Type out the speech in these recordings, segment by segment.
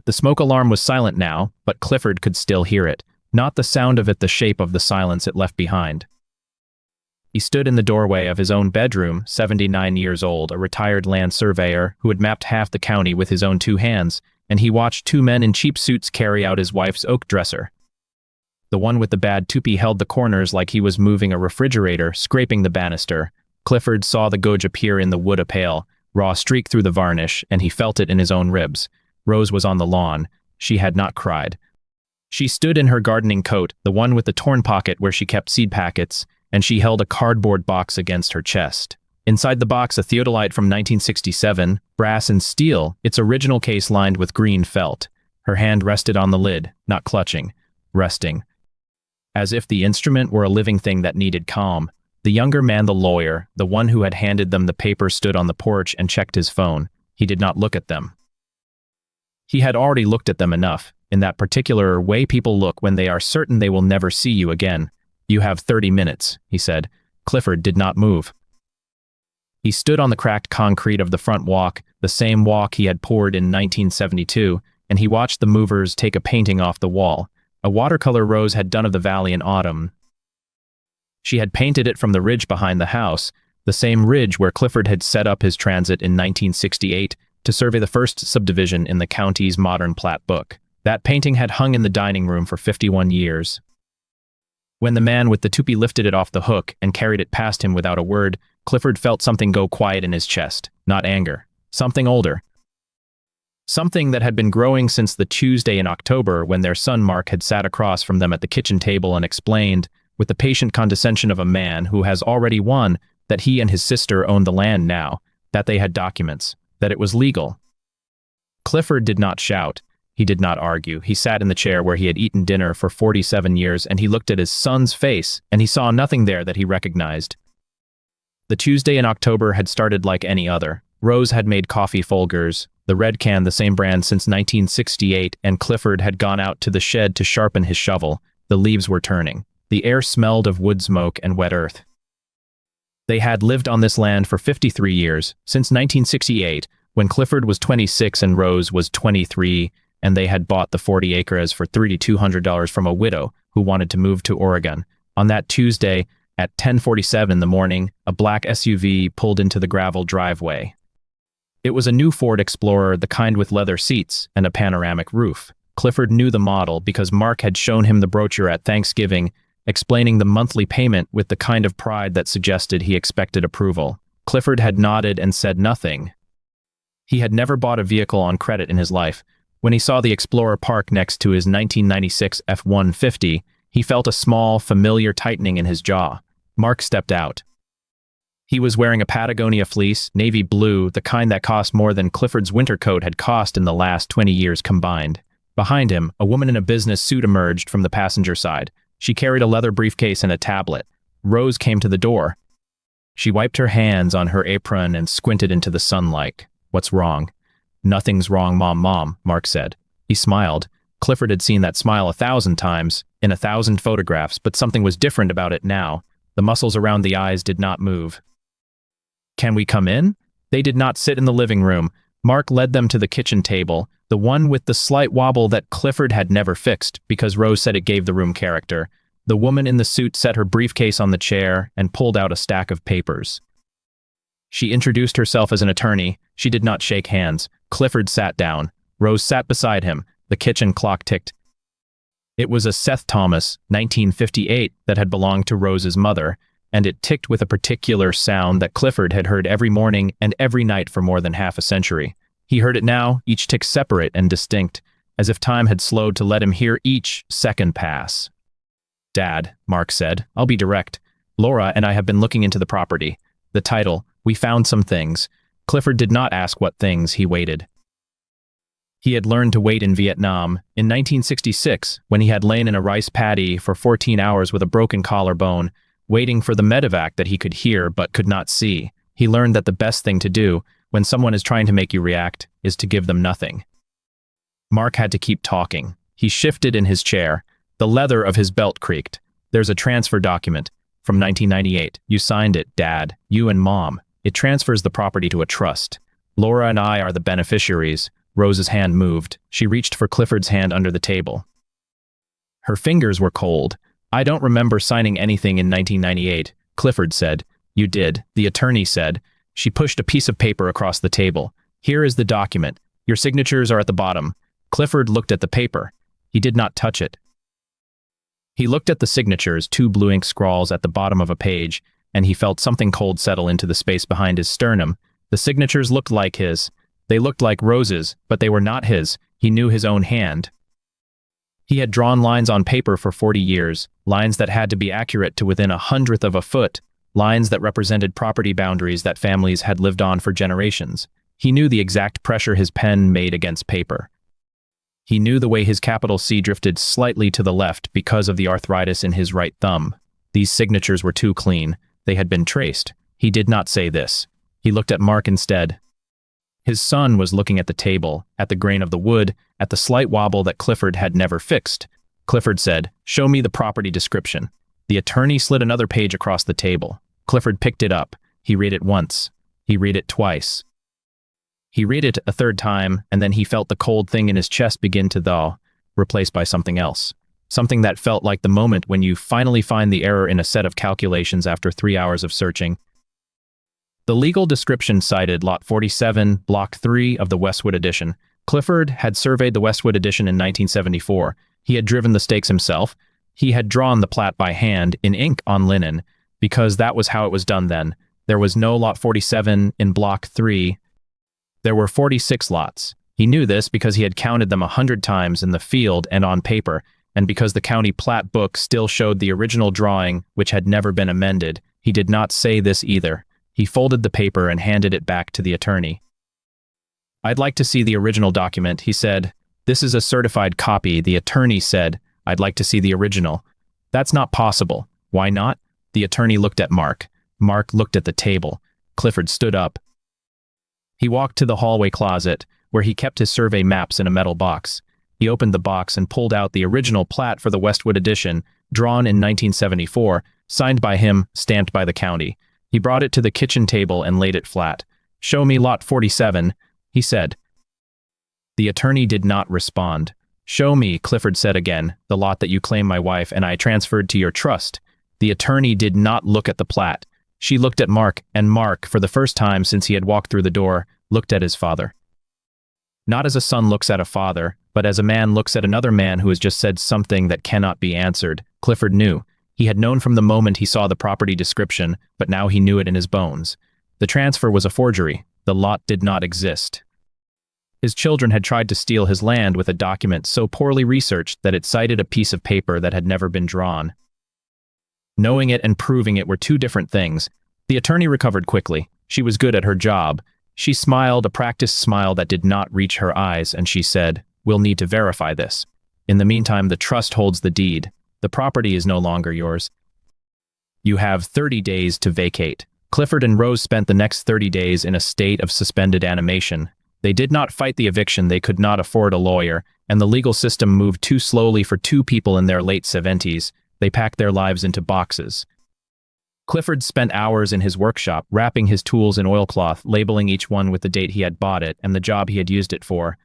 The smoke alarm was silent now, but Clifford could still hear it. Not the sound of it, the shape of the silence it left behind. He stood in the doorway of his own bedroom, 79 years old, a retired land surveyor who had mapped half the county with his own two hands, and he watched two men in cheap suits carry out his wife's oak dresser. The one with the bad toupee held the corners like he was moving a refrigerator, scraping the banister. Clifford saw the Gouge appear in the wood a pale, raw streak through the varnish, and he felt it in his own ribs. Rose was on the lawn. She had not cried. She stood in her gardening coat, the one with the torn pocket where she kept seed packets, and she held a cardboard box against her chest. Inside the box, a theodolite from 1967, brass and steel, its original case lined with green felt. Her hand rested on the lid, not clutching, resting. As if the instrument were a living thing that needed calm. The younger man, the lawyer, the one who had handed them the paper, stood on the porch and checked his phone. He did not look at them. He had already looked at them enough, in that particular way people look when they are certain they will never see you again. "You have 30 minutes, he said. Clifford did not move. He stood on the cracked concrete of the front walk, the same walk he had poured in 1972, and he watched the movers take a painting off the wall. A watercolor Rose had done of the valley in autumn. She had painted it from the ridge behind the house, the same ridge where Clifford had set up his transit in 1968 to survey the first subdivision in the county's modern Plat book. That painting had hung in the dining room for 51 years. When the man with the toupee lifted it off the hook and carried it past him without a word, Clifford felt something go quiet in his chest. Not anger. Something older. Something that had been growing since the Tuesday in October when their son Mark had sat across from them at the kitchen table and explained, with the patient condescension of a man who has already won, that he and his sister owned the land now, that they had documents, that it was legal. Clifford did not shout. He did not argue. He sat in the chair where he had eaten dinner for 47 years, and he looked at his son's face, and he saw nothing there that he recognized. The Tuesday in October had started like any other. Rose had made coffee Folgers, the red can the same brand since 1968, and Clifford had gone out to the shed to sharpen his shovel. The leaves were turning. The air smelled of wood smoke and wet earth. They had lived on this land for 53 years, since 1968, when Clifford was 26 and Rose was 23, and they had bought the 40 acres for $3,200 from a widow who wanted to move to Oregon. On that Tuesday, at 10:47 in the morning, a black SUV pulled into the gravel driveway. It was a new Ford Explorer, the kind with leather seats and a panoramic roof. Clifford knew the model because Mark had shown him the brochure at Thanksgiving, explaining the monthly payment with the kind of pride that suggested he expected approval. Clifford had nodded and said nothing. He had never bought a vehicle on credit in his life. When he saw the Explorer park next to his 1996 F-150, he felt a small, familiar tightening in his jaw. Mark stepped out. He was wearing a Patagonia fleece, navy blue, the kind that cost more than Clifford's winter coat had cost in the last 20 years combined. Behind him, a woman in a business suit emerged from the passenger side. She carried a leather briefcase and a tablet. Rose came to the door. She wiped her hands on her apron and squinted into the sunlight. "What's wrong?" "Nothing's wrong, Mom," Mark said. He smiled. Clifford had seen that smile 1,000 times, in 1,000 photographs, but something was different about it now. The muscles around the eyes did not move. "Can we come in?" They did not sit in the living room. Mark led them to the kitchen table, the one with the slight wobble that Clifford had never fixed, because Rose said it gave the room character. The woman in the suit set her briefcase on the chair and pulled out a stack of papers. She introduced herself as an attorney. She did not shake hands. Clifford sat down. Rose sat beside him. The kitchen clock ticked. It was a Seth Thomas, 1958, that had belonged to Rose's mother, and it ticked with a particular sound that Clifford had heard every morning and every night for more than half a century. He heard it now, each tick separate and distinct, as if time had slowed to let him hear each second pass. "Dad," Mark said, "I'll be direct. Laura and I have been looking into the property. The title, we found some things." Clifford did not ask what things. He waited. He had learned to wait in Vietnam, in 1966, when he had lain in a rice paddy for 14 hours with a broken collarbone, waiting for the medevac that he could hear but could not see. He learned that the best thing to do, when someone is trying to make you react, is to give them nothing. Mark had to keep talking. He shifted in his chair. The leather of his belt creaked. "There's a transfer document from 1998. You signed it, Dad. You and Mom. It transfers the property to a trust. Laura and I are the beneficiaries. Rose's hand moved. She reached for Clifford's hand under the table. Her fingers were cold. "I don't remember signing anything in 1998, Clifford said. "You did," the attorney said. She pushed a piece of paper across the table. "Here is the document. Your signatures are at the bottom." Clifford looked at the paper. He did not touch it. He looked at the signatures, two blue ink scrawls at the bottom of a page, and he felt something cold settle into the space behind his sternum. The signatures looked like his. They looked like Rose's, but they were not his. He knew his own hand. He had drawn lines on paper for 40 years, lines that had to be accurate to within 1/100th of a foot, lines that represented property boundaries that families had lived on for generations. He knew the exact pressure his pen made against paper. He knew the way his capital C drifted slightly to the left because of the arthritis in his right thumb. These signatures were too clean. They had been traced. He did not say this. He looked at Mark instead. His son was looking at the table, at the grain of the wood, at the slight wobble that Clifford had never fixed. Clifford said, "Show me the property description." The attorney slid another page across the table. Clifford picked it up. He read it once. He read it twice. He read it a third time, and then he felt the cold thing in his chest begin to thaw, replaced by something else. Something that felt like the moment when you finally find the error in a set of calculations after 3 hours of searching. The legal description cited Lot 47, Block 3 of the Westwood Addition. Clifford had surveyed the Westwood Addition in 1974. He had driven the stakes himself. He had drawn the plat by hand, in ink on linen, because that was how it was done then. There was no Lot 47 in Block 3. There were 46 lots. He knew this because he had counted them 100 times in the field and on paper, and because the county plat book still showed the original drawing, which had never been amended. He did not say this either. He folded the paper and handed it back to the attorney. "I'd like to see the original document," he said. "This is a certified copy," the attorney said. "I'd like to see the original." "That's not possible." "Why not?" The attorney looked at Mark. Mark looked at the table. Clifford stood up. He walked to the hallway closet, where he kept his survey maps in a metal box. He opened the box and pulled out the original plat for the Westwood Addition, drawn in 1974, signed by him, stamped by the county. He brought it to the kitchen table and laid it flat. "Show me Lot 47, he said. The attorney did not respond. "Show me," Clifford said again, "the lot that you claim my wife and I transferred to your trust." The attorney did not look at the plat. She looked at Mark, and Mark, for the first time since he had walked through the door, looked at his father. Not as a son looks at a father, but as a man looks at another man who has just said something that cannot be answered. Clifford knew. He had known from the moment he saw the property description, but now he knew it in his bones. The transfer was a forgery. The lot did not exist. His children had tried to steal his land with a document so poorly researched that it cited a piece of paper that had never been drawn. Knowing it and proving it were two different things. The attorney recovered quickly. She was good at her job. She smiled, a practiced smile that did not reach her eyes, and she said, "We'll need to verify this. In the meantime, the trust holds the deed. The property is no longer yours. You have 30 days to vacate." Clifford and Rose spent the next 30 days in a state of suspended animation. They did not fight the eviction. They could not afford a lawyer, and the legal system moved too slowly for two people in their late 70s. They packed their lives into boxes. Clifford spent hours in his workshop, wrapping his tools in oilcloth, labeling each one with the date he had bought it and the job he had used it for.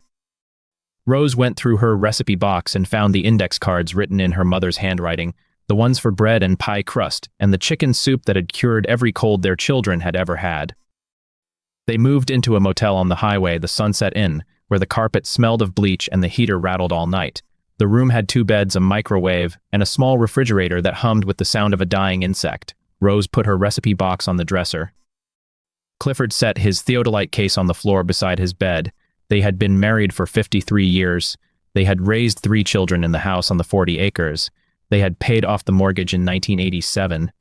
Rose went through her recipe box and found the index cards written in her mother's handwriting, the ones for bread and pie crust, and the chicken soup that had cured every cold their children had ever had. They moved into a motel on the highway, the Sunset Inn, where the carpet smelled of bleach and the heater rattled all night. The room had 2 beds, a microwave, and a small refrigerator that hummed with the sound of a dying insect. Rose put her recipe box on the dresser. Clifford set his theodolite case on the floor beside his bed. They had been married for 53 years. They had raised 3 children in the house on the 40 acres. They had paid off the mortgage in 1987.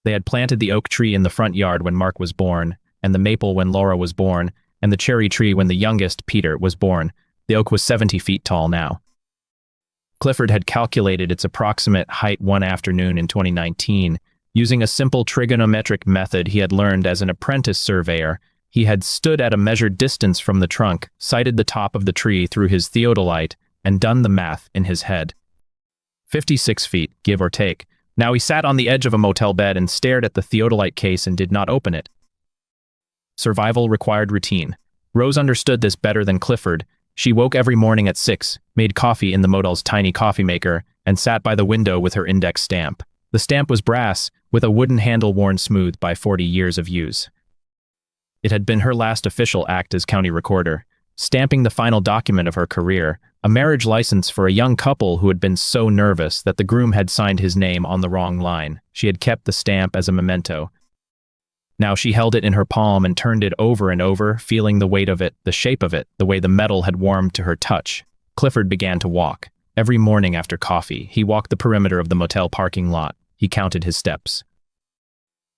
They had planted the oak tree in the front yard when Mark was born, and the maple when Laura was born, and the cherry tree when the youngest, Peter, was born. The oak was 70 feet tall now. Clifford had calculated its approximate height one afternoon in 2019. Using a simple trigonometric method he had learned as an apprentice surveyor, he had stood at a measured distance from the trunk, sighted the top of the tree through his theodolite, and done the math in his head. 56 feet, give or take. Now he sat on the edge of a motel bed and stared at the theodolite case and did not open it. Survival required routine. Rose understood this better than Clifford. She woke every morning at 6, made coffee in the motel's tiny coffee maker, and sat by the window with her index stamp. The stamp was brass, with a wooden handle worn smooth by 40 years of use. It had been her last official act as county recorder, stamping the final document of her career, a marriage license for a young couple who had been so nervous that the groom had signed his name on the wrong line. She had kept the stamp as a memento. Now she held it in her palm and turned it over and over, feeling the weight of it, the shape of it, the way the metal had warmed to her touch. Clifford began to walk. Every morning after coffee, he walked the perimeter of the motel parking lot. He counted his steps.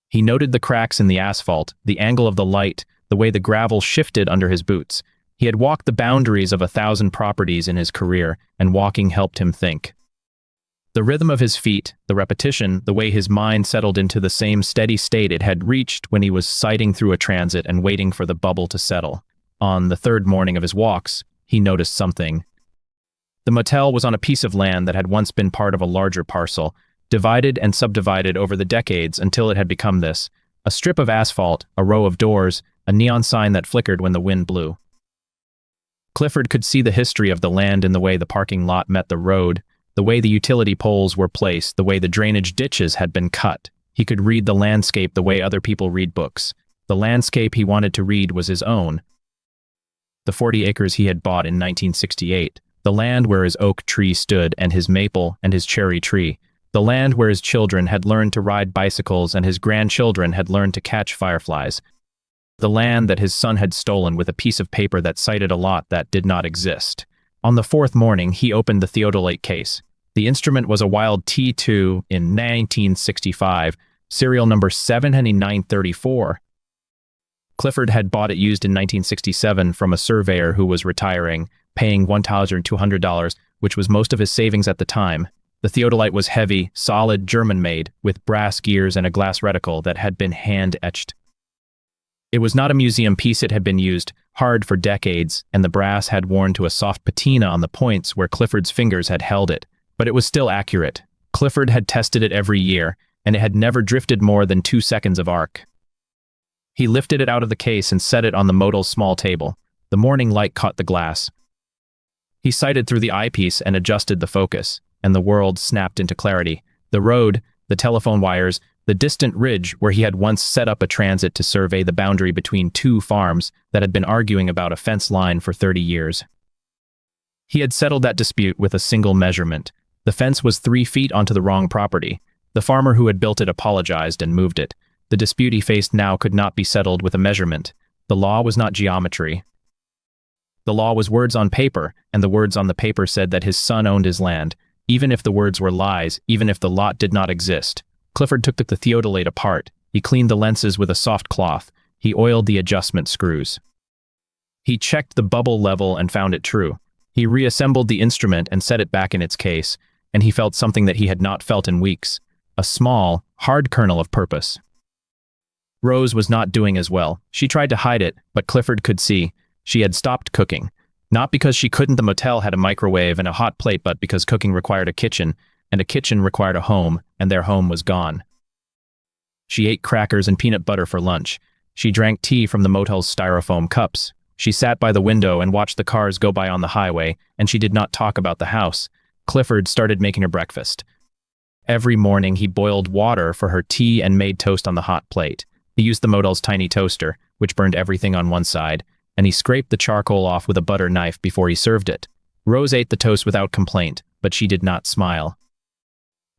He noted the cracks in the asphalt, the angle of the light, the way the gravel shifted under his boots. He had walked the boundaries of 1,000 properties in his career, and walking helped him think. The rhythm of his feet, the repetition, the way his mind settled into the same steady state it had reached when he was sighting through a transit and waiting for the bubble to settle. On the third morning of his walks, he noticed something. The motel was on a piece of land that had once been part of a larger parcel, divided and subdivided over the decades until it had become this: a strip of asphalt, a row of doors, a neon sign that flickered when the wind blew. Clifford could see the history of the land in the way the parking lot met the road, the way the utility poles were placed, the way the drainage ditches had been cut. He could read the landscape the way other people read books. The landscape he wanted to read was his own. The 40 acres he had bought in 1968, the land where his oak tree stood and his maple and his cherry tree, the land where his children had learned to ride bicycles and his grandchildren had learned to catch fireflies, the land that his son had stolen with a piece of paper that cited a lot that did not exist. On the fourth morning, he opened the theodolite case. The instrument was a Wild T2 in 1965, serial number 70934. Clifford had bought it used in 1967 from a surveyor who was retiring, paying $1,200, which was most of his savings at the time. The theodolite was heavy, solid, German-made, with brass gears and a glass reticle that had been hand-etched. It was not a museum piece. It had been used hard for decades, and the brass had worn to a soft patina on the points where Clifford's fingers had held it. But it was still accurate. Clifford had tested it every year, and it had never drifted more than 2 seconds of arc. He lifted it out of the case and set it on the motel's small table. The morning light caught the glass. He sighted through the eyepiece and adjusted the focus, and the world snapped into clarity. The road, the telephone wires, the distant ridge where he had once set up a transit to survey the boundary between two farms that had been arguing about a fence line for 30 years. He had settled that dispute with a single measurement. The fence was 3 feet onto the wrong property. The farmer who had built it apologized and moved it. The dispute he faced now could not be settled with a measurement. The law was not geometry. The law was words on paper, and the words on the paper said that his son owned his land, even if the words were lies, even if the lot did not exist. Clifford took the theodolite apart. He cleaned the lenses with a soft cloth. He oiled the adjustment screws. He checked the bubble level and found it true. He reassembled the instrument and set it back in its case, and he felt something that he had not felt in weeks, a small, hard kernel of purpose. Rose was not doing as well. She tried to hide it, but Clifford could see. She had stopped cooking. Not because she couldn't. The motel had a microwave and a hot plate, but because cooking required a kitchen, and a kitchen required a home, and their home was gone. She ate crackers and peanut butter for lunch. She drank tea from the motel's styrofoam cups. She sat by the window and watched the cars go by on the highway, and she did not talk about the house. Clifford started making her breakfast. Every morning he boiled water for her tea and made toast on the hot plate. He used the motel's tiny toaster, which burned everything on one side, and he scraped the charcoal off with a butter knife before he served it. Rose ate the toast without complaint, but she did not smile.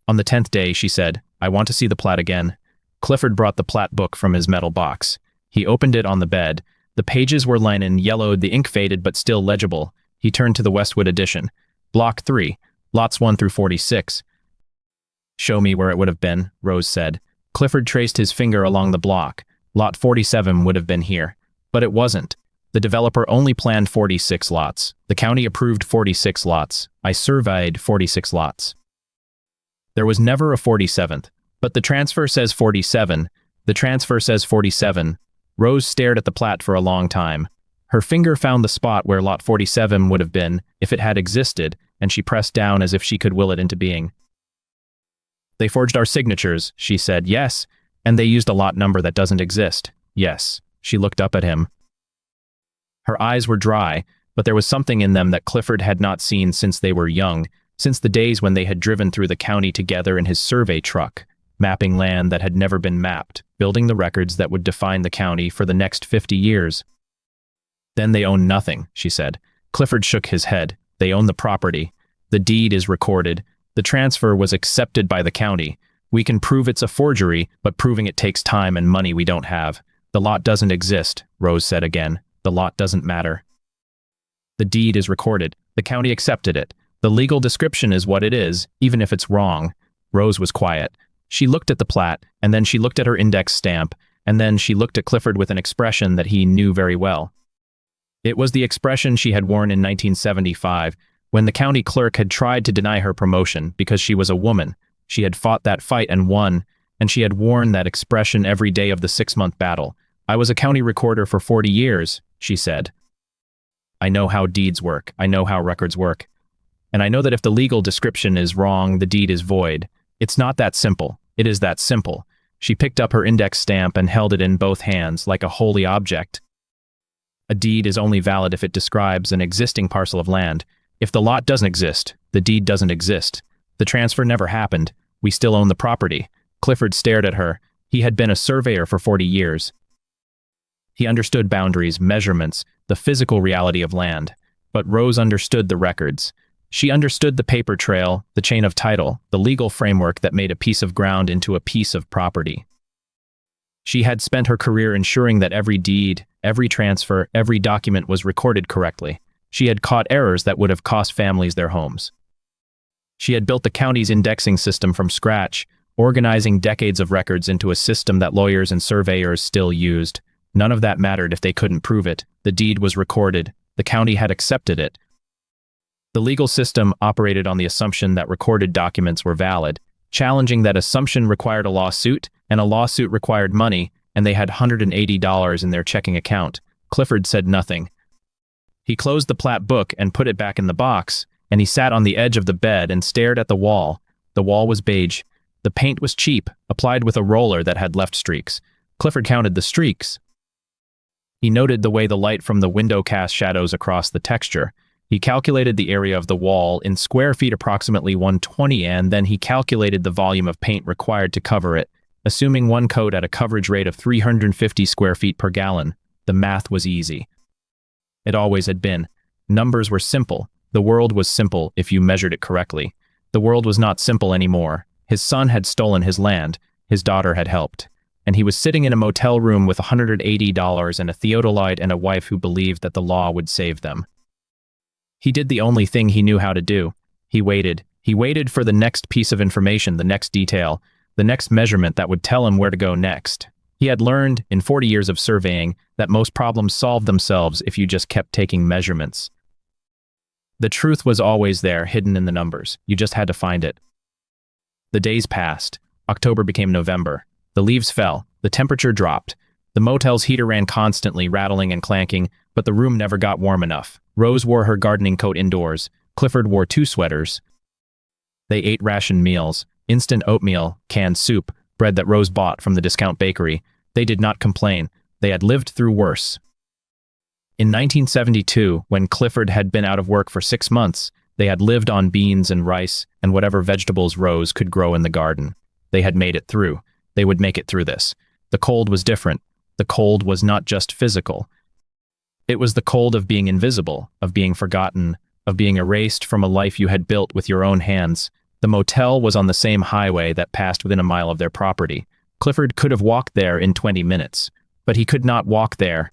On the 10th day, she said, "I want to see the Plat again." Clifford brought the Plat book from his metal box. He opened it on the bed. The pages were linen, yellowed, the ink faded but still legible. He turned to the Westwood edition. Block 3, lots 1 through 46. "Show me where it would have been," Rose said. Clifford traced his finger along the block. Lot 47 would have been here. But it wasn't. The developer only planned 46 lots. The county approved 46 lots. I surveyed 46 lots. There was never a 47th. But the transfer says 47. The transfer says 47. Rose stared at the Plat for a long time. Her finger found the spot where lot 47 would have been if it had existed, and she pressed down as if she could will it into being. "They forged our signatures," she said. "Yes. And they used a lot number that doesn't exist." "Yes." She looked up at him. Her eyes were dry, but there was something in them that Clifford had not seen since they were young, since the days when they had driven through the county together in his survey truck, mapping land that had never been mapped, building the records that would define the county for the next 50 years. Then they own nothing, she said. Clifford shook his head. They own the property. The deed is recorded. The transfer was accepted by the county. We can prove it's a forgery, but proving it takes time and money we don't have. The lot doesn't exist, Rose said again. The lot doesn't matter. The deed is recorded. The county accepted it. The legal description is what it is, even if it's wrong. Rose was quiet. She looked at the plat, and then she looked at her index stamp, and then she looked at Clifford with an expression that he knew very well. It was the expression she had worn in 1975, when the county clerk had tried to deny her promotion because she was a woman. She had fought that fight and won, and she had worn that expression every day of the 6-month battle. I was a county recorder for 40 years, she said. I know how deeds work. I know how records work. And I know that if the legal description is wrong, the deed is void. It's not that simple. It is that simple. She picked up her index stamp and held it in both hands like a holy object. A deed is only valid if it describes an existing parcel of land. If the lot doesn't exist, the deed doesn't exist. The transfer never happened. We still own the property. Clifford stared at her. He had been a surveyor for 40 years. He understood boundaries, measurements, the physical reality of land. But Rose understood the records. She understood the paper trail, the chain of title, the legal framework that made a piece of ground into a piece of property. She had spent her career ensuring that every deed, every transfer, every document was recorded correctly. She had caught errors that would have cost families their homes. She had built the county's indexing system from scratch, organizing decades of records into a system that lawyers and surveyors still used. None of that mattered if they couldn't prove it. The deed was recorded. The county had accepted it. The legal system operated on the assumption that recorded documents were valid. Challenging that assumption required a lawsuit, and a lawsuit required money, and they had $180 in their checking account. Clifford said nothing. He closed the Plat book and put it back in the box, and he sat on the edge of the bed and stared at the wall. The wall was beige. The paint was cheap, applied with a roller that had left streaks. Clifford counted the streaks. He noted the way the light from the window cast shadows across the texture. He calculated the area of the wall in square feet, approximately 120, and then he calculated the volume of paint required to cover it, assuming one coat at a coverage rate of 350 square feet per gallon. The math was easy. It always had been. Numbers were simple. The world was simple if you measured it correctly. The world was not simple anymore. His son had stolen his land. His daughter had helped. And he was sitting in a motel room with $180 and a theodolite and a wife who believed that the law would save them. He did the only thing he knew how to do. He waited. He waited for the next piece of information, the next detail, the next measurement that would tell him where to go next. He had learned, in 40 years of surveying, that most problems solved themselves if you just kept taking measurements. The truth was always there, hidden in the numbers. You just had to find it. The days passed. October became November. The leaves fell. The temperature dropped. The motel's heater ran constantly, rattling and clanking, but the room never got warm enough. Rose wore her gardening coat indoors. Clifford wore 2 sweaters. They ate ration meals, instant oatmeal, canned soup, bread that Rose bought from the discount bakery. They did not complain. They had lived through worse. In 1972, when Clifford had been out of work for 6 months, they had lived on beans and rice and whatever vegetables Rose could grow in the garden. They had made it through. They would make it through this. The cold was different. The cold was not just physical. It was the cold of being invisible, of being forgotten, of being erased from a life you had built with your own hands. The motel was on the same highway that passed within a mile of their property. Clifford could have walked there in 20 minutes, but he could not walk there.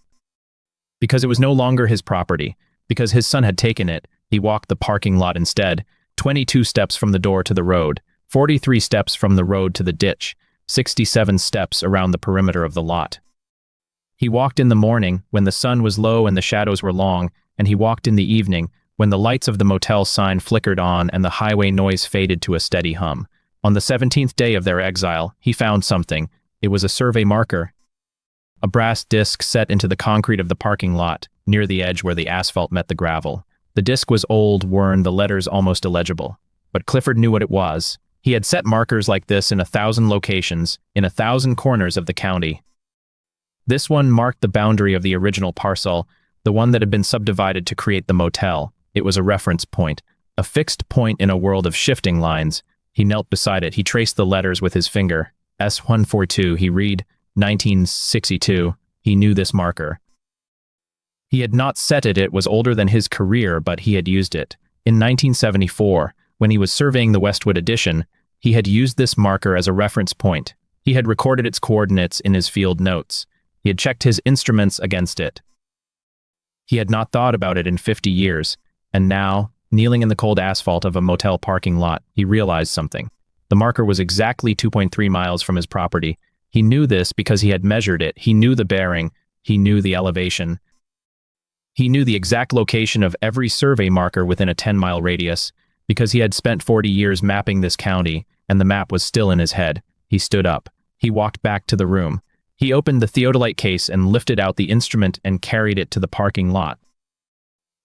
Because it was no longer his property, because his son had taken it, he walked the parking lot instead, 22 steps from the door to the road, 43 steps from the road to the ditch, 67 steps around the perimeter of the lot. He walked in the morning, when the sun was low and the shadows were long, and he walked in the evening, when the lights of the motel sign flickered on and the highway noise faded to a steady hum. On the 17th day of their exile, he found something. It was a survey marker. A brass disc set into the concrete of the parking lot, near the edge where the asphalt met the gravel. The disc was old, worn, the letters almost illegible. But Clifford knew what it was. He had set markers like this in 1,000 locations, in 1,000 corners of the county. This one marked the boundary of the original parcel, the one that had been subdivided to create the motel. It was a reference point, a fixed point in a world of shifting lines. He knelt beside it. He traced the letters with his finger. S142, he read, 1962. He knew this marker. He had not set it. It was older than his career, but he had used it. In 1974, when he was surveying the Westwood addition, he had used this marker as a reference point. He had recorded its coordinates in his field notes. He had checked his instruments against it. He had not thought about it in 50 years, and now, kneeling in the cold asphalt of a motel parking lot, he realized something. The marker was exactly 2.3 miles from his property. He knew this because he had measured it. He knew the bearing. He knew the elevation. He knew the exact location of every survey marker within a 10-mile radius, because he had spent 40 years mapping this county, and the map was still in his head. He stood up. He walked back to the room. He opened the theodolite case and lifted out the instrument and carried it to the parking lot.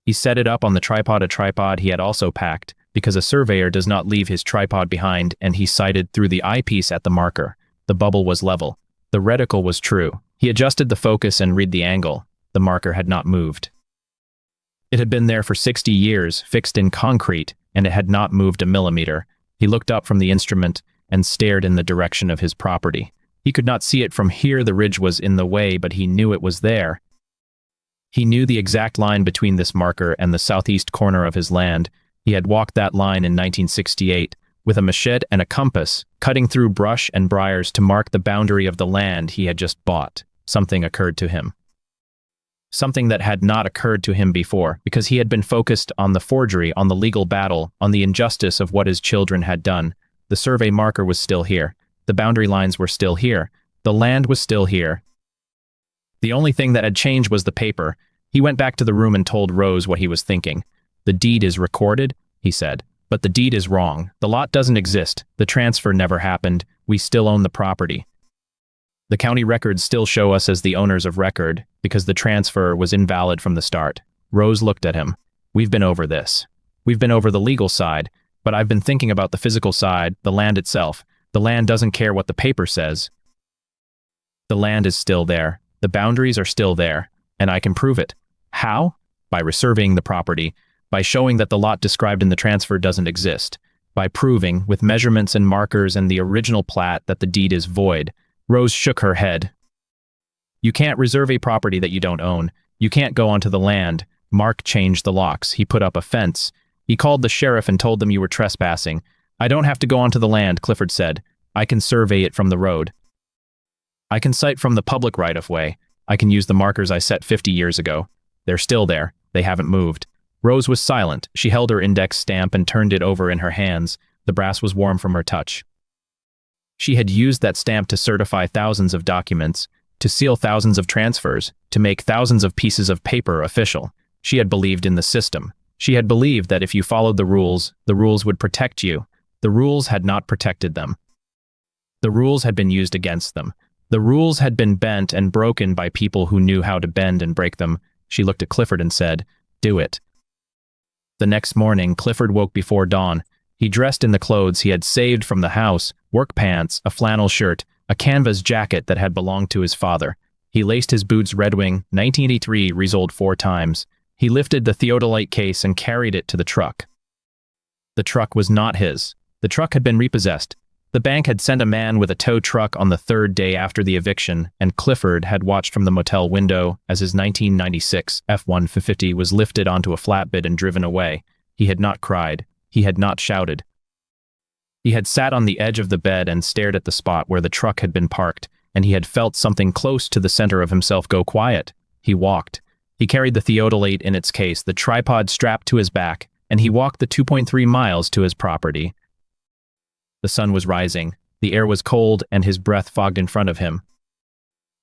He set it up on the tripod, a tripod he had also packed, because a surveyor does not leave his tripod behind, and he sighted through the eyepiece at the marker. The bubble was level. The reticle was true. He adjusted the focus and read the angle. The marker had not moved. It had been there for 60 years, fixed in concrete, and it had not moved a millimeter. He looked up from the instrument and stared in the direction of his property. He could not see it from here. The ridge was in the way, but he knew it was there. He knew the exact line between this marker and the southeast corner of his land. He had walked that line in 1968 with a machete and a compass, cutting through brush and briars to mark the boundary of the land he had just bought. Something occurred to him. Something that had not occurred to him before, because he had been focused on the forgery, on the legal battle, on the injustice of what his children had done. The survey marker was still here. The boundary lines were still here. The land was still here. The only thing that had changed was the paper. He went back to the room and told Rose what he was thinking. "The deed is recorded," he said, "but the deed is wrong. The lot doesn't exist. The transfer never happened. We still own the property. The county records still show us as the owners of record, because the transfer was invalid from the start." Rose looked at him. "We've been over this. We've been over the legal side, but I've been thinking about the physical side, the land itself. The land doesn't care what the paper says. The land is still there. The boundaries are still there, and I can prove it. How? By resurveying the property, by showing that the lot described in the transfer doesn't exist, by proving, with measurements and markers and the original plat, that the deed is void." Rose shook her head. "You can't reserve a property that you don't own. You can't go onto the land." Mark changed the locks. He put up a fence. He called the sheriff and told them you were trespassing. "I don't have to go onto the land," Clifford said. "I can survey it from the road. I can sight from the public right-of-way. I can use the markers I set 50 years ago. They're still there. They haven't moved." Rose was silent. She held her index stamp and turned it over in her hands. The brass was warm from her touch. She had used that stamp to certify thousands of documents, to seal thousands of transfers, to make thousands of pieces of paper official. She had believed in the system. She had believed that if you followed the rules would protect you. The rules had not protected them. The rules had been used against them. The rules had been bent and broken by people who knew how to bend and break them. She looked at Clifford and said, "Do it." The next morning, Clifford woke before dawn. He dressed in the clothes he had saved from the house, work pants, a flannel shirt, a canvas jacket that had belonged to his father. He laced his boots Redwing, 1983, resoled 4 times. He lifted the theodolite case and carried it to the truck. The truck was not his. The truck had been repossessed. The bank had sent a man with a tow truck on the 3rd day after the eviction, and Clifford had watched from the motel window as his 1996 F-150 was lifted onto a flatbed and driven away. He had not cried. He had not shouted. He had sat on the edge of the bed and stared at the spot where the truck had been parked, and he had felt something close to the center of himself go quiet. He walked. He carried the theodolite in its case, the tripod strapped to his back, and he walked the 2.3 miles to his property. The sun was rising. The air was cold, and his breath fogged in front of him.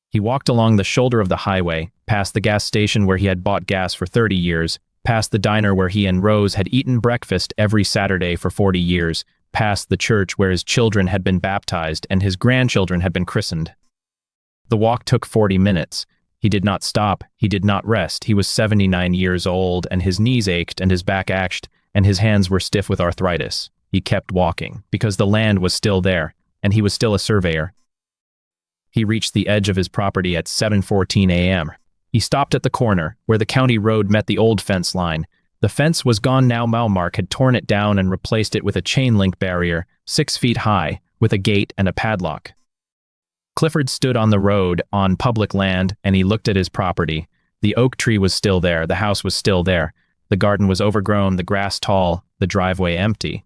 He walked along the shoulder of the highway, past the gas station where he had bought gas for 30 years, past the diner where he and Rose had eaten breakfast every Saturday for 40 years, past the church where his children had been baptized and his grandchildren had been christened. The walk took 40 minutes. He did not stop. He did not rest. He was 79 years old, and his knees ached and his back ached, and his hands were stiff with arthritis. He kept walking, because the land was still there, and he was still a surveyor. He reached the edge of his property at 7:14 a.m. He stopped at the corner, where the county road met the old fence line. The fence was gone now. Mark had torn it down and replaced it with a chain-link barrier, 6 feet high, with a gate and a padlock. Clifford stood on the road, on public land, and he looked at his property. The oak tree was still there, the house was still there. The garden was overgrown, the grass tall, the driveway empty.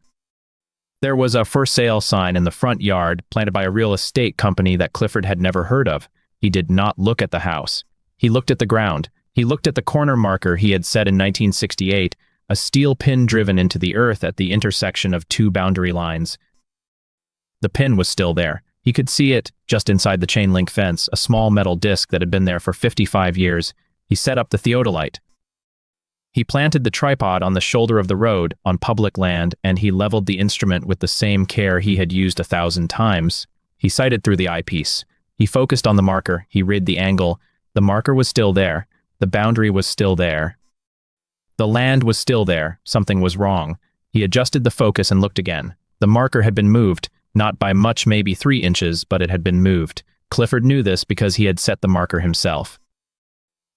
There was a for sale sign in the front yard, planted by a real estate company that Clifford had never heard of. He did not look at the house. He looked at the ground. He looked at the corner marker he had set in 1968, a steel pin driven into the earth at the intersection of 2 boundary lines. The pin was still there. He could see it, just inside the chain-link fence, a small metal disc that had been there for 55 years. He set up the theodolite. He planted the tripod on the shoulder of the road, on public land, and he leveled the instrument with the same care he had used 1,000 times. He sighted through the eyepiece. He focused on the marker. He read the angle. The marker was still there. The boundary was still there. The land was still there. Something was wrong. He adjusted the focus and looked again. The marker had been moved, not by much, maybe 3 inches, but it had been moved. Clifford knew this because he had set the marker himself.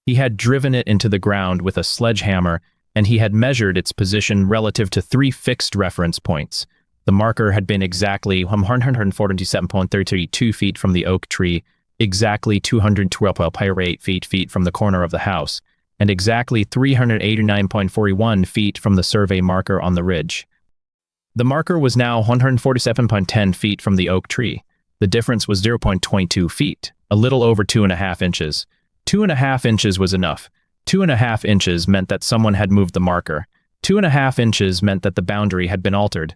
He had driven it into the ground with a sledgehammer, and he had measured its position relative to 3 fixed reference points. The marker had been exactly 147.32 feet from the oak tree, exactly 212.8 feet from the corner of the house, and exactly 389.41 feet from the survey marker on the ridge. The marker was now 147.10 feet from the oak tree. The difference was 0.22 feet, a little over 2.5 inches. 2.5 inches was enough. 2.5 inches meant that someone had moved the marker. 2.5 inches meant that the boundary had been altered.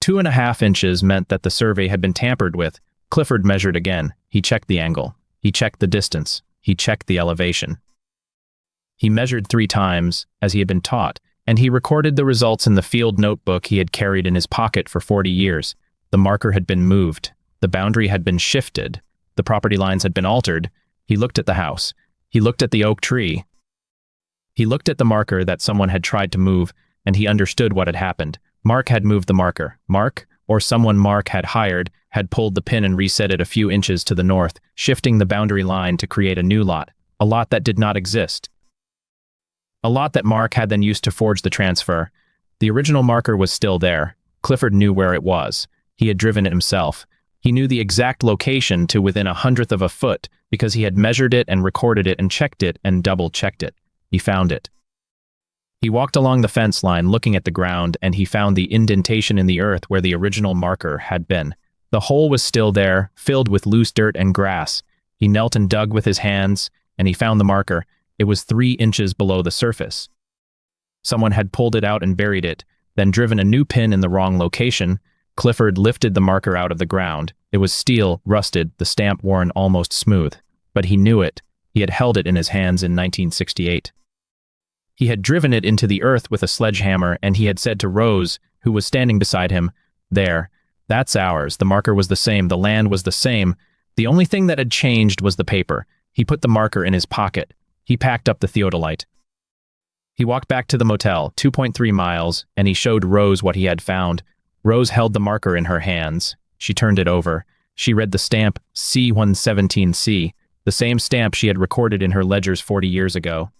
2.5 inches meant that the survey had been tampered with. Clifford measured again. He checked the angle. He checked the distance. He checked the elevation. He measured 3 times, as he had been taught, and he recorded the results in the field notebook he had carried in his pocket for 40 years. The marker had been moved. The boundary had been shifted. The property lines had been altered. He looked at the house. He looked at the oak tree. He looked at the marker that someone had tried to move, and he understood what had happened. Mark had moved the marker. Mark, or someone Mark had hired, had pulled the pin and reset it a few inches to the north, shifting the boundary line to create a new lot, a lot that did not exist. A lot that Mark had then used to forge the transfer. The original marker was still there. Clifford knew where it was. He had driven it himself. He knew the exact location to within 1/100th of a foot because he had measured it and recorded it and checked it and double-checked it. He found it. He walked along the fence line looking at the ground, and he found the indentation in the earth where the original marker had been. The hole was still there, filled with loose dirt and grass. He knelt and dug with his hands, and he found the marker. It was 3 inches below the surface. Someone had pulled it out and buried it, then driven a new pin in the wrong location. Clifford lifted the marker out of the ground. It was steel, rusted, the stamp worn almost smooth. But he knew it. He had held it in his hands in 1968. He had driven it into the earth with a sledgehammer, and he had said to Rose, who was standing beside him, "There, that's ours." The marker was the same. The land was the same. The only thing that had changed was the paper. He put the marker in his pocket. He packed up the theodolite. He walked back to the motel, 2.3 miles, and he showed Rose what he had found. Rose held the marker in her hands. She turned it over. She read the stamp C117C, the same stamp she had recorded in her ledgers 40 years ago.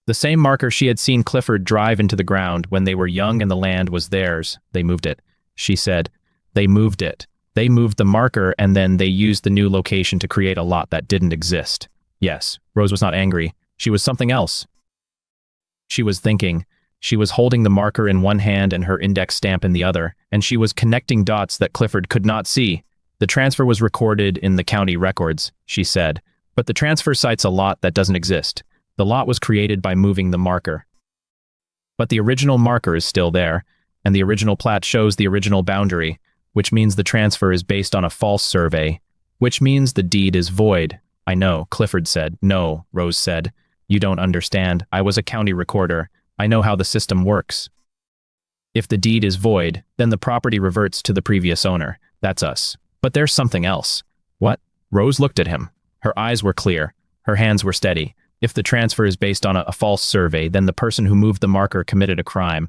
The same marker she had seen Clifford drive into the ground when they were young and the land was theirs. They moved it. She said, "They moved it. They moved the marker, and then they used the new location to create a lot that didn't exist." Yes, Rose was not angry. She was something else. She was thinking. She was holding the marker in one hand and her index stamp in the other, and she was connecting dots that Clifford could not see. "The transfer was recorded in the county records," she said, "but the transfer cites a lot that doesn't exist. The lot was created by moving the marker. But the original marker is still there, and the original plat shows the original boundary, which means the transfer is based on a false survey, which means the deed is void." "I know," Clifford said. "No," Rose said. "You don't understand. I was a county recorder. I know how the system works. If the deed is void, then the property reverts to the previous owner. That's us. But there's something else." "What?" Rose looked at him. Her eyes were clear. Her hands were steady. "If the transfer is based on a false survey, then the person who moved the marker committed a crime.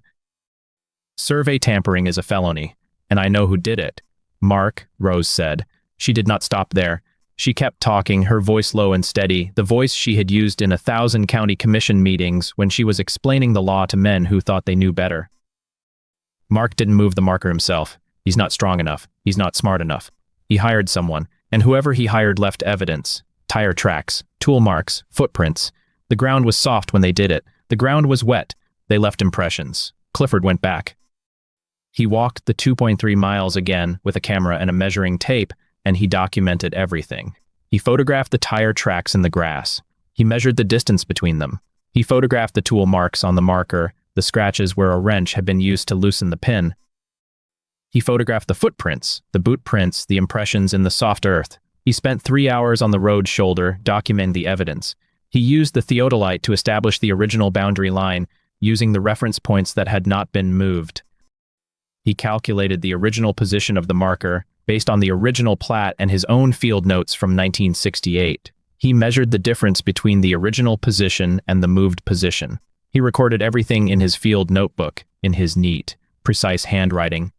Survey tampering is a felony, and I know who did it." "Mark," Rose said. She did not stop there. She kept talking, her voice low and steady, the voice she had used in 1,000 county commission meetings when she was explaining the law to men who thought they knew better. Mark didn't move the marker himself. He's not strong enough. He's not smart enough. He hired someone, and whoever he hired left evidence. Tire tracks, tool marks, footprints. The ground was soft when they did it. The ground was wet. They left impressions. Clifford went back. He walked the 2.3 miles again with a camera and a measuring tape, and he documented everything. He photographed the tire tracks in the grass. He measured the distance between them. He photographed the tool marks on the marker, the scratches where a wrench had been used to loosen the pin. He photographed the footprints, the boot prints, the impressions in the soft earth. He spent 3 hours on the road shoulder documenting the evidence. He used the theodolite to establish the original boundary line, using the reference points that had not been moved. He calculated the original position of the marker based on the original plat and his own field notes from 1968. He measured the difference between the original position and the moved position. He recorded everything in his field notebook, in his neat, precise handwriting.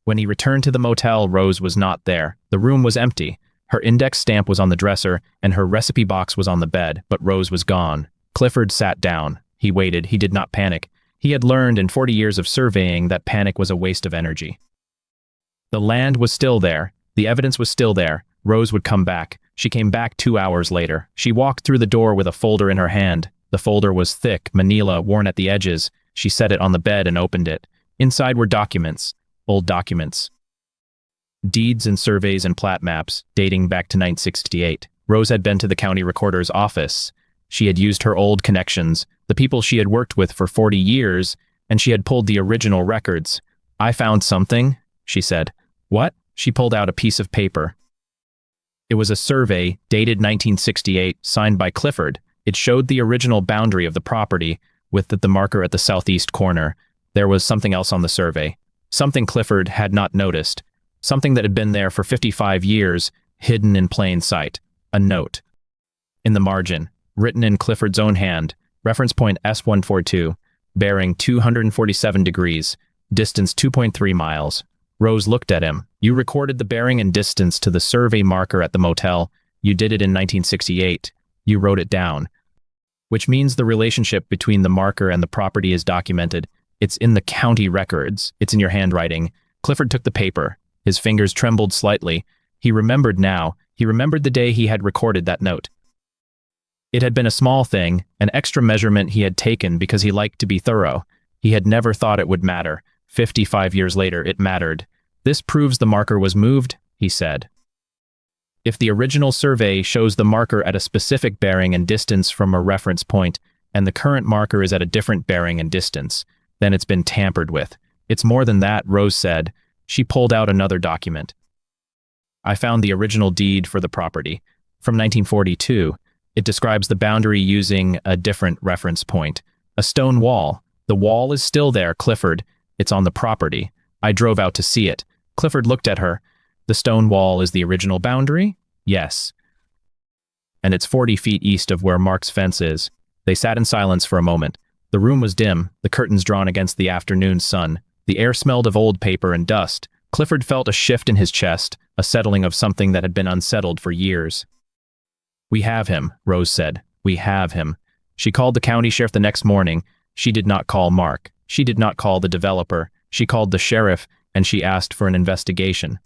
When he returned to the motel, Rose was not there. The room was empty. Her index stamp was on the dresser, and her recipe box was on the bed, but Rose was gone. Clifford sat down. He waited. He did not panic. He had learned in 40 years of surveying that panic was a waste of energy. The land was still there. The evidence was still there. Rose would come back. She came back 2 hours later. She walked through the door with a folder in her hand. The folder was thick, manila, worn at the edges. She set it on the bed and opened it. Inside were documents. Old documents. Deeds and surveys and plat maps, dating back to 1968. Rose had been to the county recorder's office. She had used her old connections, the people she had worked with for 40 years, and she had pulled the original records. "I found something," she said. "What?" She pulled out a piece of paper. It was a survey, dated 1968, signed by Clifford. It showed the original boundary of the property, with the marker at the southeast corner. There was something else on the survey. Something Clifford had not noticed. Something that had been there for 55 years, hidden in plain sight. A note. In the margin, written in Clifford's own hand, reference point S142, bearing 247 degrees, distance 2.3 miles. Rose looked at him. "You recorded the bearing and distance to the survey marker at the motel. You did it in 1968. You wrote it down. Which means the relationship between the marker and the property is documented. It's in the county records. It's in your handwriting." Clifford took the paper. His fingers trembled slightly. He remembered now. He remembered the day he had recorded that note. It had been a small thing, an extra measurement he had taken because he liked to be thorough. He had never thought it would matter. 55 years later, it mattered. "This proves the marker was moved," he said. "If the original survey shows the marker at a specific bearing and distance from a reference point, and the current marker is at a different bearing and distance, then it's been tampered with. It's more than that," Rose said. She pulled out another document. "I found the original deed for the property, from 1942. It describes the boundary using a different reference point. A stone wall. The wall is still there, Clifford. It's on the property. I drove out to see it." Clifford looked at her. "The stone wall is the original boundary?" "Yes. And it's 40 feet east of where Mark's fence is." They sat in silence for a moment. The room was dim, the curtains drawn against the afternoon sun. The air smelled of old paper and dust. Clifford felt a shift in his chest, a settling of something that had been unsettled for years. "We have him," Rose said. "We have him." She called the county sheriff the next morning. She did not call Mark. She did not call the developer. She called the sheriff, and she asked for an investigation.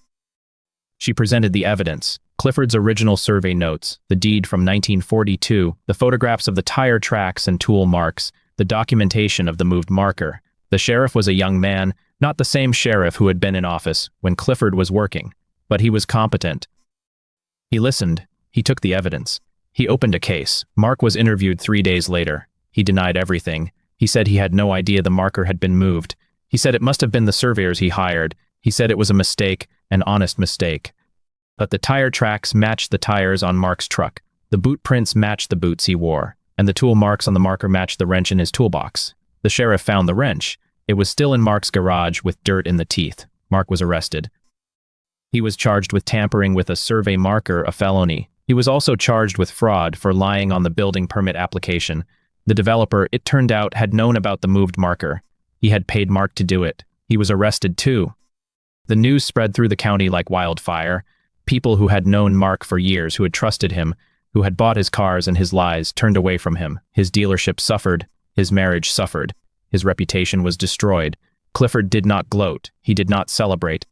She presented the evidence. Clifford's original survey notes, the deed from 1942, the photographs of the tire tracks and tool marks, the documentation of the moved marker. The sheriff was a young man, not the same sheriff who had been in office when Clifford was working, but he was competent. He listened. He took the evidence. He opened a case. Mark was interviewed 3 days later. He denied everything. He said he had no idea the marker had been moved. He said it must have been the surveyors he hired. He said it was a mistake, an honest mistake. But the tire tracks matched the tires on Mark's truck. The boot prints matched the boots he wore, and the tool marks on the marker matched the wrench in his toolbox. The sheriff found the wrench. It was still in Mark's garage with dirt in the teeth. Mark was arrested. He was charged with tampering with a survey marker, a felony. He was also charged with fraud for lying on the building permit application. The developer, it turned out, had known about the moved marker. He had paid Mark to do it. He was arrested too. The news spread through the county like wildfire. People who had known Mark for years, who had trusted him, who had bought his cars and his lies, turned away from him. His dealership suffered. His marriage suffered. His reputation was destroyed. Clifford did not gloat. He did not celebrate.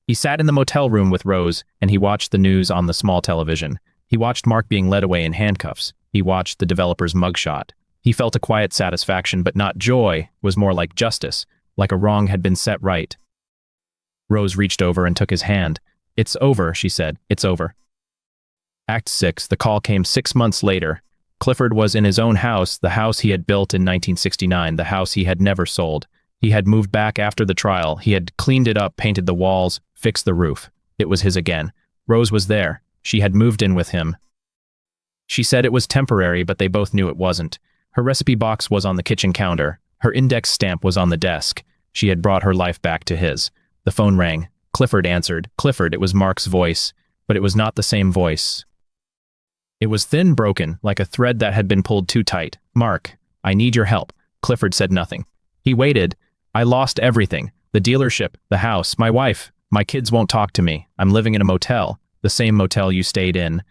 He sat in the motel room with Rose, and he watched the news on the small television. He watched Mark being led away in handcuffs. He watched the developer's mugshot. He felt a quiet satisfaction, but not joy. It was more like justice, like a wrong had been set right. Rose reached over and took his hand. "It's over," she said. "It's over." Act 6. The call came 6 months later. Clifford was in his own house, the house he had built in 1969, the house he had never sold. He had moved back after the trial. He had cleaned it up, painted the walls, fixed the roof. It was his again. Rose was there. She had moved in with him. She said it was temporary, but they both knew it wasn't. Her recipe box was on the kitchen counter. Her index stamp was on the desk. She had brought her life back to his. The phone rang. Clifford answered. Clifford, it was Mark's voice, but it was not the same voice. It was thin, broken, like a thread that had been pulled too tight. "Mark, I need your help." Clifford said nothing. He waited. "I lost everything. The dealership, the house, my wife. My kids won't talk to me. I'm living in a motel, the same motel you stayed in."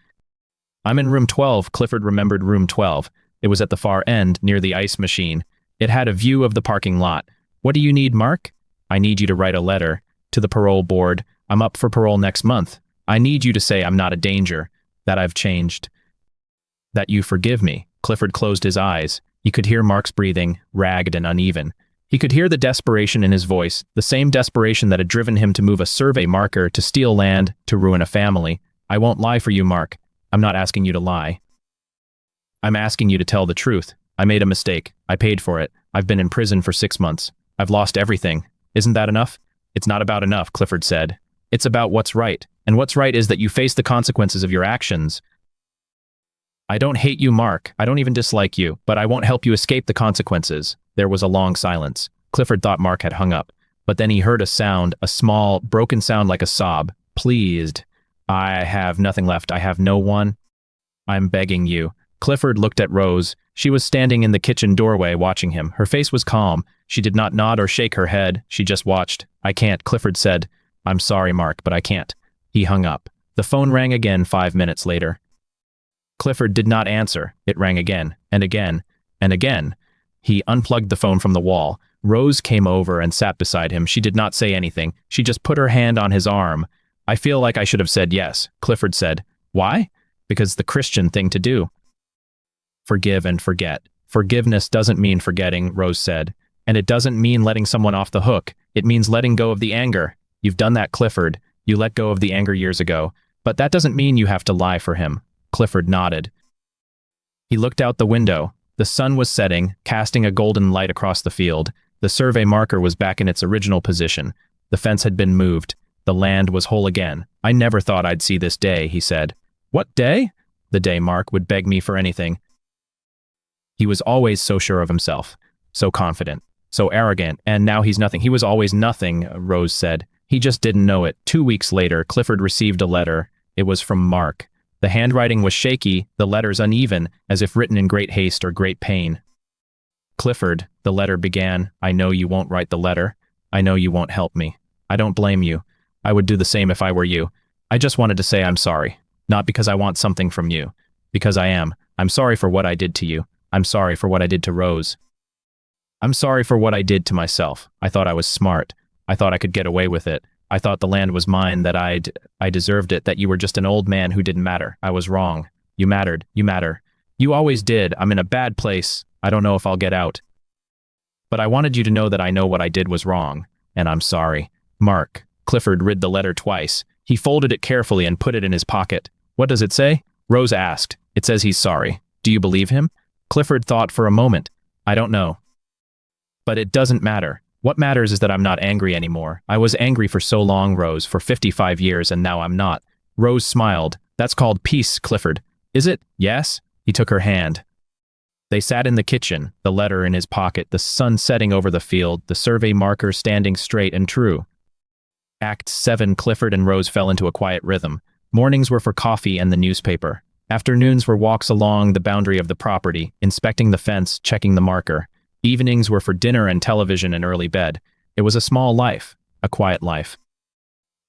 "I'm in room 12, Clifford remembered room 12. It was at the far end, near the ice machine. It had a view of the parking lot. "What do you need, Mark?" "I need you to write a letter to the parole board. I'm up for parole next month. I need you to say I'm not a danger, that I've changed, that you forgive me." Clifford closed his eyes. He could hear Mark's breathing, ragged and uneven. He could hear the desperation in his voice, the same desperation that had driven him to move a survey marker, to steal land, to ruin a family. "I won't lie for you, Mark. I'm not asking you to lie. I'm asking you to tell the truth. I made a mistake. I paid for it. I've been in prison for 6 months. I've lost everything. Isn't that enough?" "It's not about enough," Clifford said. "It's about what's right. And what's right is that you face the consequences of your actions. I don't hate you, Mark. I don't even dislike you, but I won't help you escape the consequences." There was a long silence. Clifford thought Mark had hung up, but then he heard a sound, a small, broken sound like a sob. "Pleased. I have nothing left. I have no one. I'm begging you." Clifford looked at Rose. She was standing in the kitchen doorway watching him. Her face was calm. She did not nod or shake her head. She just watched. "I can't," Clifford said. "I'm sorry, Mark, but I can't." He hung up. The phone rang again 5 minutes later. Clifford did not answer. It rang again, and again, and again. He unplugged the phone from the wall. Rose came over and sat beside him. She did not say anything. She just put her hand on his arm. "I feel like I should have said yes," Clifford said. "Why?" "Because the Christian thing to do. Forgive and forget." "Forgiveness doesn't mean forgetting," Rose said. "And it doesn't mean letting someone off the hook. It means letting go of the anger. You've done that, Clifford. You let go of the anger years ago. But that doesn't mean you have to lie for him." Clifford nodded. He looked out the window. The sun was setting, casting a golden light across the field. The survey marker was back in its original position. The fence had been moved. The land was whole again. "I never thought I'd see this day," he said. "What day?" "The day Mark would beg me for anything." He was always so sure of himself, so confident, so arrogant, and now he's nothing. He was always nothing, Rose said. He just didn't know it. 2 weeks later, Clifford received a letter. It was from Mark. The handwriting was shaky, the letters uneven, as if written in great haste or great pain. "Clifford," the letter began, "I know you won't write the letter. I know you won't help me. I don't blame you. I would do the same if I were you. I just wanted to say I'm sorry. Not because I want something from you. Because I am. I'm sorry for what I did to you. I'm sorry for what I did to Rose. I'm sorry for what I did to myself. I thought I was smart. I thought I could get away with it. I thought the land was mine, that I deserved it, that you were just an old man who didn't matter. I was wrong. You mattered. You matter. You always did. I'm in a bad place. I don't know if I'll get out. But I wanted you to know that I know what I did was wrong. And I'm sorry. Mark." Clifford read the letter twice. He folded it carefully and put it in his pocket. "What does it say?" Rose asked. "It says he's sorry. Do you believe him?" Clifford thought for a moment. "I don't know. But it doesn't matter. What matters is that I'm not angry anymore. I was angry for so long, Rose, for 55 years, and now I'm not." Rose smiled. "That's called peace, Clifford." "Is it?" "Yes." He took her hand. They sat in the kitchen, the letter in his pocket, the sun setting over the field, the survey marker standing straight and true. Act 7. Clifford and Rose fell into a quiet rhythm. Mornings were for coffee and the newspaper. Afternoons were walks along the boundary of the property, inspecting the fence, checking the marker. Evenings were for dinner and television and early bed. It was a small life, a quiet life.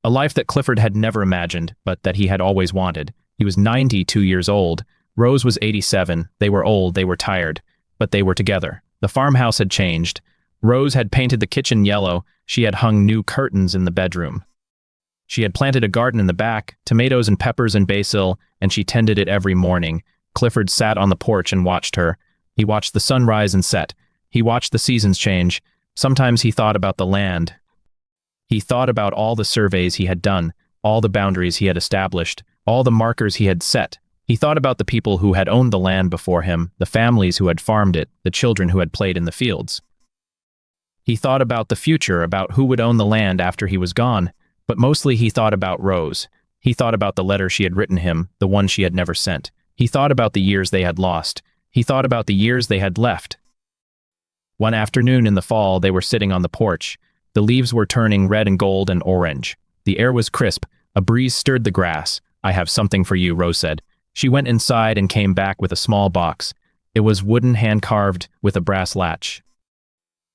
A life that Clifford had never imagined, but that he had always wanted. He was 92 years old. Rose was 87. They were old, they were tired, but they were together. The farmhouse had changed. Rose had painted the kitchen yellow. She had hung new curtains in the bedroom. She had planted a garden in the back, tomatoes and peppers and basil, and she tended it every morning. Clifford sat on the porch and watched her. He watched the sun rise and set. He watched the seasons change. Sometimes he thought about the land. He thought about all the surveys he had done, all the boundaries he had established, all the markers he had set. He thought about the people who had owned the land before him, the families who had farmed it, the children who had played in the fields. He thought about the future, about who would own the land after he was gone, but mostly he thought about Rose. He thought about the letter she had written him, the one she had never sent. He thought about the years they had lost. He thought about the years they had left. One afternoon in the fall, they were sitting on the porch. The leaves were turning red and gold and orange. The air was crisp. A breeze stirred the grass. "I have something for you," Rose said. She went inside and came back with a small box. It was wooden, hand-carved, with a brass latch.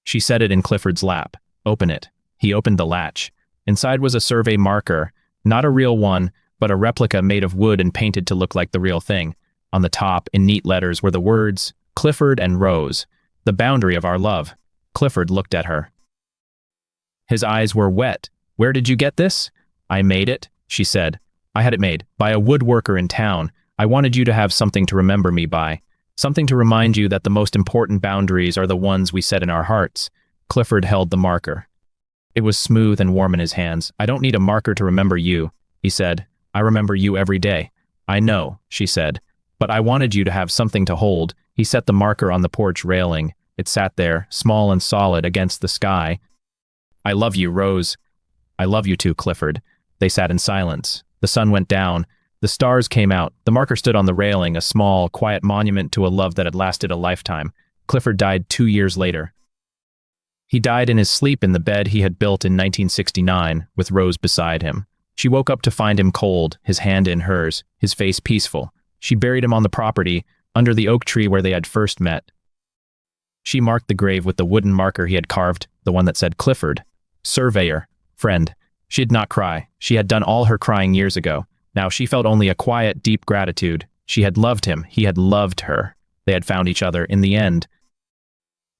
She set it in Clifford's lap. "Open it." He opened the latch. Inside was a survey marker, not a real one, but a replica made of wood and painted to look like the real thing. On the top, in neat letters, were the words, "Clifford and Rose, the boundary of our love." Clifford looked at her. His eyes were wet. "Where did you get this?" "I made it," she said. "I had it made by a woodworker in town. I wanted you to have something to remember me by. Something to remind you that the most important boundaries are the ones we set in our hearts." Clifford held the marker. It was smooth and warm in his hands. "I don't need a marker to remember you," he said. "I remember you every day." "I know," she said. "But I wanted you to have something to hold." He set the marker on the porch railing. It sat there, small and solid, against the sky. "I love you, Rose." "I love you too, Clifford." They sat in silence. The sun went down. The stars came out. The marker stood on the railing, a small, quiet monument to a love that had lasted a lifetime. Clifford died 2 years later. He died in his sleep in the bed he had built in 1969, with Rose beside him. She woke up to find him cold, his hand in hers, his face peaceful. She buried him on the property, under the oak tree where they had first met. She marked the grave with the wooden marker he had carved, the one that said Clifford, surveyor, friend. She did not cry. She had done all her crying years ago. Now she felt only a quiet, deep gratitude. She had loved him. He had loved her. They had found each other in the end.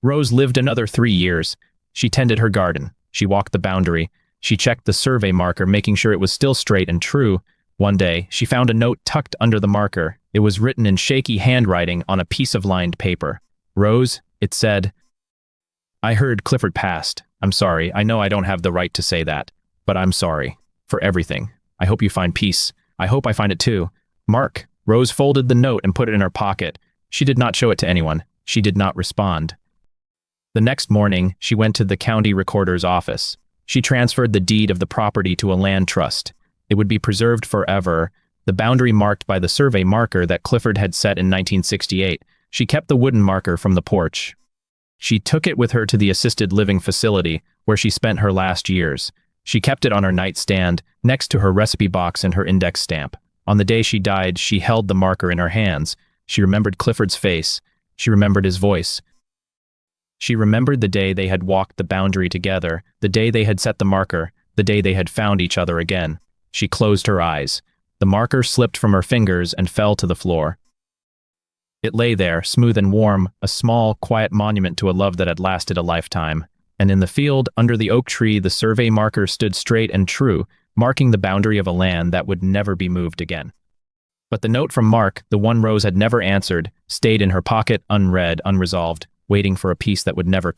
Rose lived another 3 years. She tended her garden. She walked the boundary. She checked the survey marker, making sure it was still straight and true. One day, she found a note tucked under the marker. It was written in shaky handwriting on a piece of lined paper. "Rose," it said, "I heard Clifford passed. I'm sorry. I know I don't have the right to say that, but I'm sorry for everything. I hope you find peace. I hope I find it too. Mark." Rose folded the note and put it in her pocket. She did not show it to anyone. She did not respond. The next morning, she went to the county recorder's office. She transferred the deed of the property to a land trust. It would be preserved forever, the boundary marked by the survey marker that Clifford had set in 1968. She kept the wooden marker from the porch. She took it with her to the assisted living facility, where she spent her last years. She kept it on her nightstand, next to her recipe box and her index stamp. On the day she died, she held the marker in her hands. She remembered Clifford's face. She remembered his voice. She remembered the day they had walked the boundary together, the day they had set the marker, the day they had found each other again. She closed her eyes. The marker slipped from her fingers and fell to the floor. It lay there, smooth and warm, a small, quiet monument to a love that had lasted a lifetime. And in the field, under the oak tree, the survey marker stood straight and true, marking the boundary of a land that would never be moved again. But the note from Mark, the one Rose had never answered, stayed in her pocket, unread, unresolved, waiting for a peace that would never come.